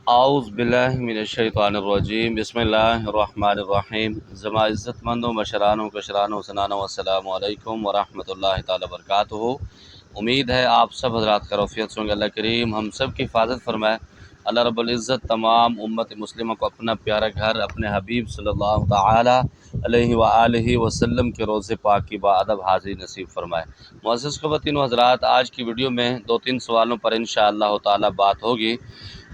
आउज़ बिल्लाहि मिनश्शैतानिर्रजीम बिस्मिल्लाहिर्रहमानिर्रहीम। ज़मा इज़्ज़तमंदों मशरानों कशरानों सनानो अस्सलामु अलैकुम वरहमतुल्लाहि ताला बरकातुहू। उम्मीद है आप सब हज़रात खैरियत से होंगे। अल्लाह करीम हम सब की हिफाजत फरमाए। अल्लाह रब्बुल इज़्ज़त तमाम उम्मत मुस्लिमों को अपना प्यारा घर अपने हबीब सल्लल्लाहु ताला अलैहि व आलिहि वसल्लम के रोज़े पाक की बाअदब हाज़िरी नसीब फरमाए। मुअज़्ज़ज़ ख़वातीन व हज़रात, आज की वीडियो में 2-3 सवालों पर इंशाअल्लाह ताला बात होगी।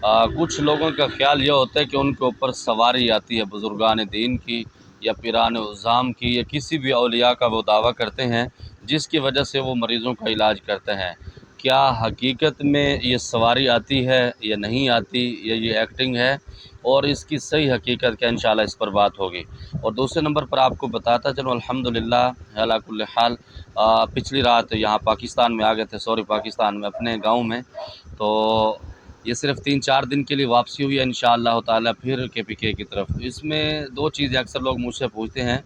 कुछ लोगों का ख्याल ये होता है कि उनके ऊपर सवारी आती है बुज़ुर्गान दीन की या पीरान उज़्ज़ाम की या किसी भी औलिया का, वो दावा करते हैं जिसकी वजह से वो मरीज़ों का इलाज करते हैं। क्या हकीकत में ये सवारी आती है या नहीं आती, या ये एक्टिंग है, और इसकी सही हकीकत क्या, इंशाल्लाह इस पर बात होगी। और दूसरे नंबर पर आपको बताता चलूँ, अल्हम्दुलिल्लाह अला कुल्ल हाल, पिछली रात यहाँ पाकिस्तान में आ गए थे, सॉरी पाकिस्तान में अपने गाँव में। तो ये सिर्फ़ 3-4 दिन के लिए वापसी हुई है इंशाअल्लाह ताला फिर KPK की तरफ। इसमें 2 चीज़ें अक्सर लोग मुझसे पूछते हैं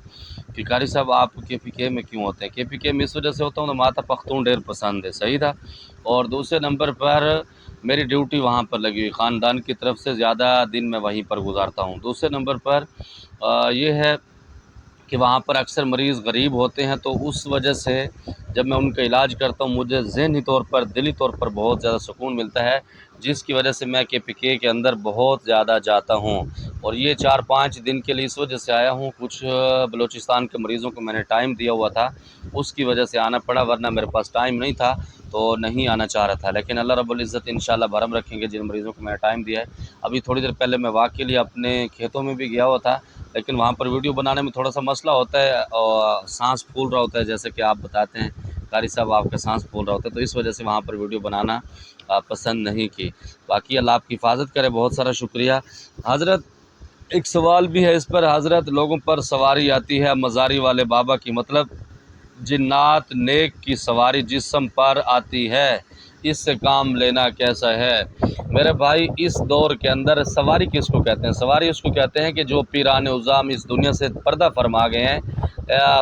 कि कारी साहब आप KPK में क्यों होते हैं? KPK में इस वजह से होता हूँ तो माता पख्तून ढेर पसंद है, सही था। और दूसरे नंबर पर मेरी ड्यूटी वहाँ पर लगी हुई, ख़ानदान की तरफ से ज़्यादा दिन मैं वहीं पर गुजारता हूँ। दूसरे नंबर पर ये है कि वहाँ पर अक्सर मरीज़ गरीब होते हैं, तो उस वजह से जब मैं उनका इलाज करता हूँ मुझे ज़हनी तौर पर, दिली तौर पर बहुत ज़्यादा सुकून मिलता है, जिसकी वजह से मैं KPK के अंदर बहुत ज़्यादा जाता हूँ। और ये 4-5 दिन के लिए इस वजह से आया हूँ, कुछ बलूचिस्तान के मरीज़ों को मैंने टाइम दिया हुआ था, उसकी वजह से आना पड़ा, वरना मेरे पास टाइम नहीं था तो नहीं आना चाह रहा था। लेकिन अल्लाह रब्बुल इज़्ज़त इंशाअल्लाह भरम रखेंगे जिन मरीज़ों को मैंने टाइम दिया है। अभी थोड़ी देर पहले मैं वाक़ के लिए अपने खेतों में भी गया हुआ था, लेकिन वहाँ पर वीडियो बनाने में थोड़ा सा मसला होता है और सांस फूल रहा होता है, जैसे कि आप बताते हैं कारी साहब आपका सांस फूल रहा होता है, तो इस वजह से वहाँ पर वीडियो बनाना पसंद नहीं की। बाकी अल्लाह आपकी हिफाजत करे, बहुत सारा शुक्रिया। हज़रत एक सवाल भी है इस पर, हज़रत लोगों पर सवारी आती है मज़ारी वाले बाबा की, मतलब जिन्नात नेक की सवारी जिस्म पर आती है, इससे काम लेना कैसा है? मेरे भाई, इस दौर के अंदर सवारी किसको कहते हैं? सवारी उसको कहते हैं कि जो पीरान उज़्ज़ाम इस दुनिया से पर्दा फरमा गए हैं।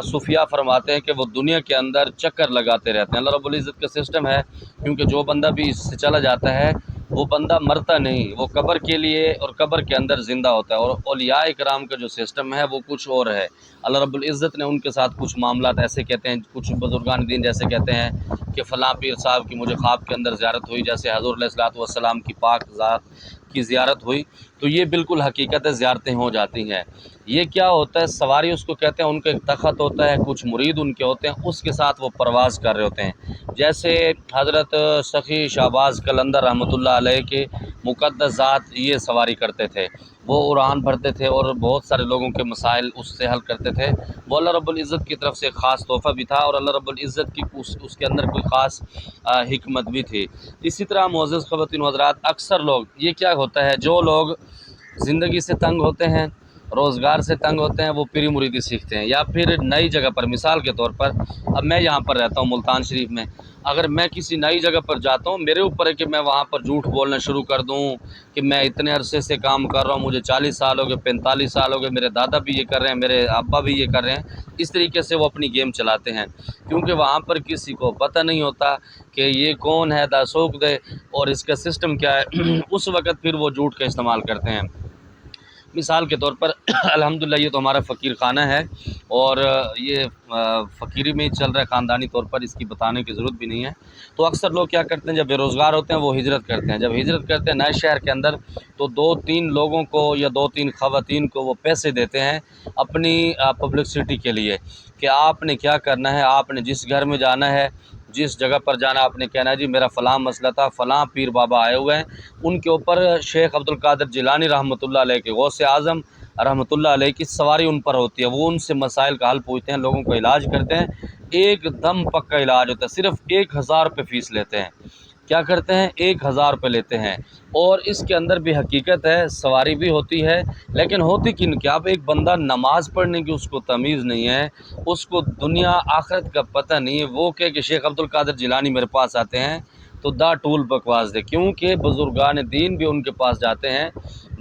सूफिया फरमाते हैं कि वो दुनिया के अंदर चक्कर लगाते रहते हैं। अल्लाह रब्बुल इज़्ज़त का सिस्टम है, क्योंकि जो बंदा भी इससे चला जाता है वो बंदा मरता नहीं, वो कब्र के लिए और कब्र के अंदर ज़िंदा होता है। और औलिया इकराम का जो सिस्टम है वो कुछ और है। अल्लाह रब्बुल इज़्ज़त ने उनके साथ कुछ मामलात ऐसे कहते हैं, कुछ बुज़ुर्गान दीन जैसे कहते हैं कि फ़लाँ पीर साहब की मुझे ख्वाब के अंदर ज़ियारत हुई, जैसे हज़ूर अलैहिस्सलातु वस्सलाम की पाक ज़ात की ज़ियारत हुई, तो ये बिल्कुल हकीकत है, ज़ियारतें हो जाती हैं। ये क्या होता है, सवारी उसको कहते हैं, उनका एक तख़त होता है, कुछ मुरीद उनके होते हैं, उसके साथ वो परवाज़ कर रहे होते हैं। जैसे हज़रत सखी शहबाज कलंदर रहमतुल्लाह अलैह के मुक़द्दस ज़ात ये सवारी करते थे, वो उड़ान भरते थे और बहुत सारे लोगों के मसाइल उससे हल करते थे। वो अल्लाह रब्बुल इज़्ज़त की तरफ से ख़ास तोहफ़ा भी था, और अल्लाह रब्बुल इज़्ज़त की उसके अंदर कोई ख़ास हिकमत भी थी। इसी तरह मुअज़्ज़ज़ ख़वातीन व हज़रात, अक्सर लोग, ये क्या होता है, जो लोग ज़िंदगी से तंग होते हैं, रोज़गार से तंग होते हैं, वो पीरी मुरीदी सीखते हैं, या फिर नई जगह पर, मिसाल के तौर पर अब मैं यहाँ पर रहता हूँ मुल्तान शरीफ में, अगर मैं किसी नई जगह पर जाता हूँ, मेरे ऊपर है कि मैं वहाँ पर झूठ बोलना शुरू कर दूँ कि मैं इतने अरसे से काम कर रहा हूँ, मुझे 40 साल हो गए, 45 साल हो गए, मेरे दादा भी ये कर रहे हैं, मेरे अब्बा भी ये कर रहे हैं। इस तरीके से वो अपनी गेम चलाते हैं, क्योंकि वहाँ पर किसी को पता नहीं होता कि ये कौन है, दासोक दे और इसका सिस्टम क्या है। उस वक़्त फिर वो झूठ का इस्तेमाल करते हैं। मिसाल के तौर पर अल्हम्दुलिल्लाह ये तो हमारा फ़कीर खाना है, और ये फ़कीरी में ही चल रहा है, ख़ानदानी तौर पर इसकी बताने की ज़रूरत भी नहीं है। तो अक्सर लोग क्या करते हैं, जब बेरोज़गार होते हैं वो हिजरत करते हैं। जब हिजरत करते हैं नए शहर के अंदर, तो 2-3 लोगों को या 2-3 ख़वातीन को वो पैसे देते हैं अपनी पब्लिसिटी के लिए, कि आपने क्या करना है, आपने जिस घर में जाना है, जिस जगह पर जाना, आपने कहना है जी मेरा फ़लाँ मसला था, फ़लाँ पीर बाबा आए हुए हैं, उनके ऊपर शेख अब्दुल कादिर जिलानी रहमतुल्लाह अलैह के, गौसे आज़म रहमतुल्लाह अलैह की सवारी उन पर होती है। वो उनसे मसाइल का हल पूछते हैं, लोगों का इलाज करते हैं, एकदम पक्का इलाज होता है। सिर्फ़ 1000 रुपये फ़ीस लेते हैं। क्या करते हैं, 1000 रुपये लेते हैं। और इसके अंदर भी हकीकत है, सवारी भी होती है, लेकिन होती किन क्या, अब एक बंदा नमाज़ पढ़ने की उसको तमीज़ नहीं है, उसको दुनिया आखिरत का पता नहीं है, वो कहे कि शेख अब्दुल कादिर जिलानी मेरे पास आते हैं तो दा टूल बकवास दे, क्योंकि बुज़ुर्गान दीन भी उनके पास जाते हैं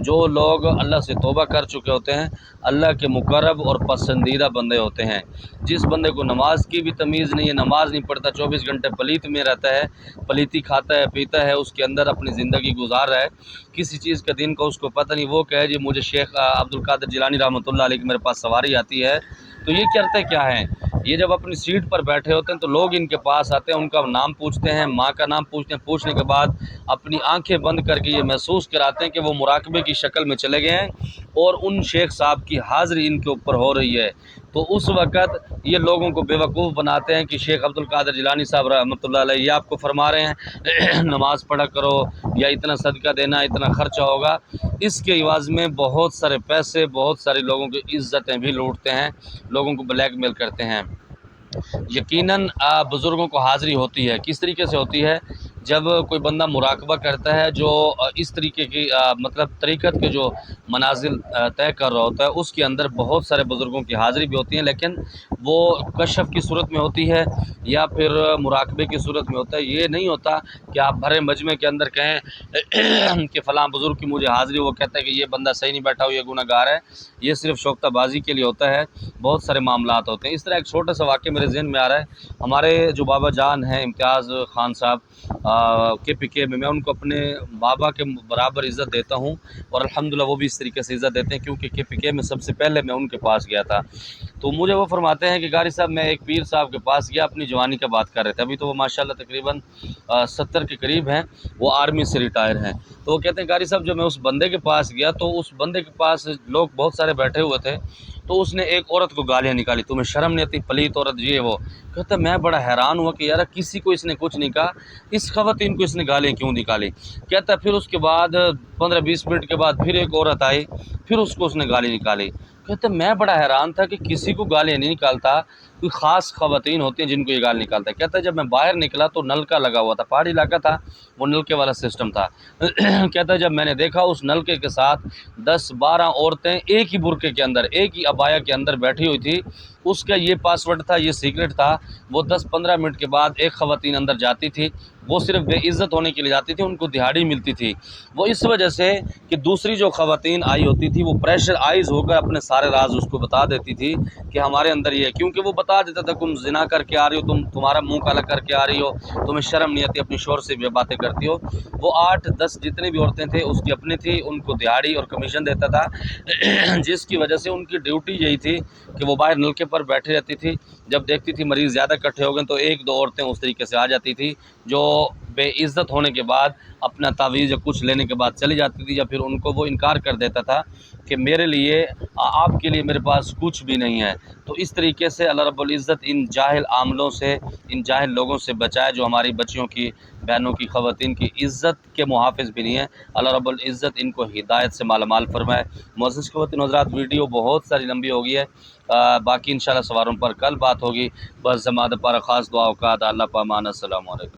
جو لوگ اللہ سے توبہ کر چکے ہوتے ہیں، اللہ کے مقرب اور پسندیدہ بندے ہوتے ہیں۔ جس بندے کو نماز کی بھی تمیز نہیں ہے، نماز نہیں پڑھتا، 24 گھنٹے پلیت میں رہتا ہے، پلیتی کھاتا ہے پیتا ہے، اس کے اندر اپنی زندگی گزار رہا ہے، کسی چیز کا دین کا اس کو پتہ نہیں، وہ کہے جی مجھے شیخ عبد القادر جیلانی رحمۃ اللہ علیہ کی میرے پاس سواری آتی ہے، تو یہ کرتے کیا ہیں؟ یہ جب اپنی سیٹ پر بیٹھے ہوتے ہیں تو لوگ ان کے پاس آتے ہیں، ان کا نام پوچھتے ہیں، ماں کا نام پوچھتے ہیں، پوچھنے کے بعد اپنی آنکھیں بند کر کے یہ محسوس کراتے ہیں کہ وہ مراقبے کی شکل میں چلے گئے ہیں اور ان شیخ صاحب کی حاضری ان کے اوپر ہو رہی ہے۔ تو اس وقت یہ لوگوں کو بیوقوف بناتے ہیں کہ شیخ عبد القادر جیلانی صاحب رحمۃ اللہ علیہ یہ آپ کو فرما رہے ہیں نماز پڑھا کرو، یا اتنا صدقہ دینا، اتنا خرچہ ہوگا۔ اس کے عوض میں بہت سارے پیسے، بہت سارے لوگوں کی عزتیں بھی لوٹتے ہیں، لوگوں کو بلیک میل کرتے ہیں۔ یقیناً بزرگوں کو حاضری ہوتی ہے، کس طریقے سے ہوتی ہے؟ جب کوئی بندہ مراقبہ کرتا ہے جو اس طریقے کی مطلب طریقت کے جو منازل طے کر رہا ہوتا ہے، اس کے اندر بہت سارے بزرگوں کی حاضری بھی ہوتی ہے، لیکن وہ کشف کی صورت میں ہوتی ہے یا پھر مراقبے کی صورت میں ہوتا ہے۔ یہ نہیں ہوتا کہ آپ بھرے مجمع کے اندر کہیں کہ فلاں بزرگ کی مجھے حاضری، وہ کہتا ہے کہ یہ بندہ صحیح نہیں بیٹھا ہو، یہ گناہ گار ہے۔ یہ صرف شوکتہ بازی کے لیے ہوتا ہے، بہت سارے معاملات ہوتے ہیں۔ اس طرح ایک چھوٹا سا واقعہ میرے ذہن میں آ رہا ہے، ہمارے جو بابا جان ہیں امتیاز خان صاحب KPK میں ان کو اپنے بابا کے برابر عزت دیتا ہوں، اور الحمدللہ وہ بھی اس طریقے سے عزت دیتے ہیں، کیونکہ KPK میں سب سے پہلے میں ان کے پاس گیا تھا۔ تو مجھے وہ فرماتے ہیں کہ قاری صاحب میں ایک پیر صاحب کے پاس گیا، اپنی جوانی کا بات کر رہے تھے، ابھی تو وہ ماشاءاللہ تقریباً 70 کے قریب ہیں، وہ آرمی سے ریٹائر ہیں۔ تو وہ کہتے ہیں قاری صاحب جب میں اس بندے کے پاس گیا تو اس بندے کے پاس لوگ بہت سارے بیٹھے ہوئے تھے، تو اس نے ایک عورت کو گالیاں نکالی، تمہیں شرم نہیں آتی، پلیت عورت یہ وہ۔ کہتا میں بڑا حیران ہوا کہ یار کسی کو اس نے کچھ نہیں کہا، اس خواتین کو اس نے گالیاں کیوں نکالی؟ کہتا پھر اس کے بعد 15-20 منٹ کے بعد پھر ایک عورت آئی، پھر اس کو اس نے گالی نکالی۔ کہتا میں بڑا حیران تھا کہ کسی کو گالیاں نہیں نکالتا، کوئی خاص خواتین ہوتی ہیں جن کو یہ گالی نکالتا ہے۔ کہتا جب میں باہر نکلا تو نلکا لگا ہوا تھا، پہاڑی علاقہ تھا، وہ نلکے والا سسٹم تھا۔ کہتا جب میں نے دیکھا اس نلکے کے ساتھ 10-12 عورتیں ایک ہی برقعے کے اندر، ایک ہی عبایا کے اندر بیٹھی ہوئی تھی، اس کا یہ پاسورڈ تھا، یہ سیکرٹ تھا۔ وہ 10-15 منٹ کے بعد ایک خواتین اندر جاتی تھی، وہ صرف بے عزت ہونے کے لیے جاتی تھی، ان کو دہاڑی ملتی تھی۔ وہ اس وجہ سے کہ دوسری جو خواتین آئی ہوتی تھی وہ پریشر آئز ہو کر اپنے سارے راز اس کو بتا دیتی تھی کہ ہمارے اندر یہ ہے، کیونکہ وہ بتا دیتا تھا تم زنا کر کے آ رہی ہو، تمہارا منہ کالا کر کے آ رہی ہو، تمہیں شرم نہیں آتی، اپنی شوہر سے بھی باتیں کرتی ہو۔ وہ 8-10 جتنے بھی عورتیں تھے اس کی اپنی تھی، ان کو دہاڑی اور کمیشن دیتا تھا، جس کی وجہ سے ان کی ڈیوٹی یہی تھی کہ وہ باہر نلکے پر بیٹھی رہتی تھی، جب دیکھتی تھی مریض زیادہ اکٹھے ہو گئے تو 1-2 عورتیں اس طریقے سے آ جاتی تھی، جو بے عزت ہونے کے بعد اپنا تعویذ یا کچھ لینے کے بعد چلی جاتی تھی، یا پھر ان کو وہ انکار کر دیتا تھا کہ میرے لیے آپ کے لیے میرے پاس کچھ بھی نہیں ہے۔ تو اس طریقے سے اللہ رب العزت ان جاہل عاملوں سے، ان جاہل لوگوں سے بچائے جو ہماری بچیوں کی، بہنوں کی، خواتین کی عزت کے محافظ بھی نہیں ہیں۔ اللہ رب العزت ان کو ہدایت سے مالا مال فرمائے۔ معزز خواتین و حضرات، ویڈیو بہت ساری لمبی ہو گئی ہے، باقی انشاءاللہ سوالوں پر کل بات ہوگی۔ بس زمادہ پر خاص دعا اوقات اللہ پامان۔ السلام علیکم۔